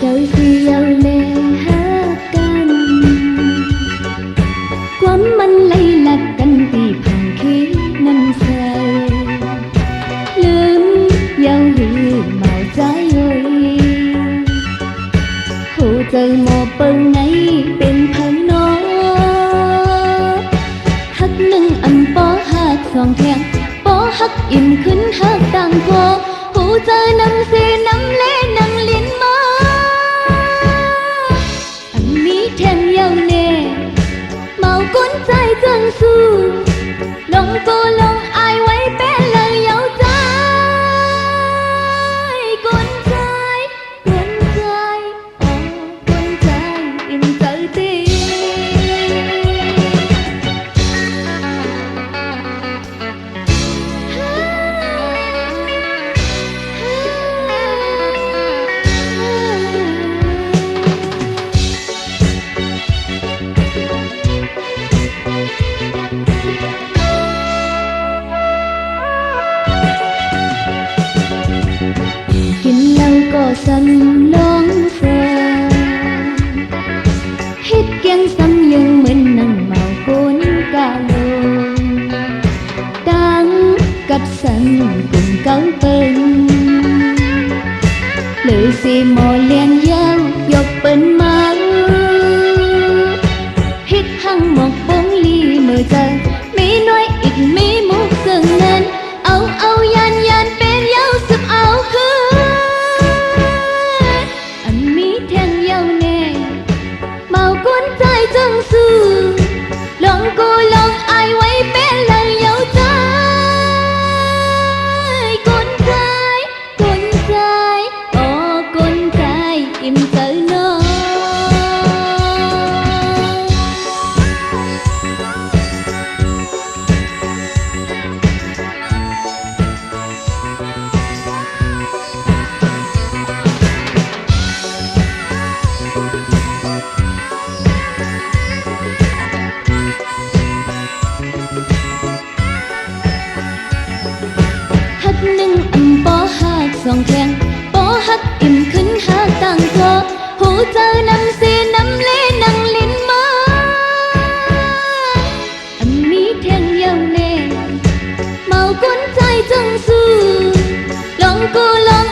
đời khi yêu lệ hátกันความมันไหลหลักกันตีผ่านคิดน้ำใสลืมยาวหือเมาใจเอ่ยหูเจอหมอเปิงไงเป็นพันน้อฮักหนึ่งอันปอฮักสองแทงปอฮักอิ่มขึ้นฮักต่างพอหูเจอน้ำเสียน้ำเล่น้ำลิ้นมาแทงยาวเน่เมาก้นใจจังสู้ลองก็ลองอายไว้เป็นเลยยาวใจก้นใจก้นใจโอ้ก้นใจอิ่มใจตีกินเหล้าก็ซ้ำลองแฟนเฮ็ดเกียงซ้ำยังเหมือนนั่งเมาก้นกาลงดังกับสันกุ่มเก้าเปิ้นเลยสิหมอเลี้ยงยาวยกเปิ้นมาเฮ็ดหั่งหมอกบงลีเมื่อเจอมีน้อยอีกมีมุกซึ่งนั้นเอายันเป็นยาวสุดเอาคือก้นใจจังสู้ลองกูลองอายไว้เป็นเลยยาวใจก้นใจก้นใจโอ้ก้นใจอิ่มใจน้อหนึ่งอันปอฮักสองแทงปอฮักอิ่มขึ้นฮักต่างพอหูเจอน้ำเสียน้ำเล่นังลิ้นมาอันมีแทงยาวเน่เมาก้นใจจังสู้ลองกูลอง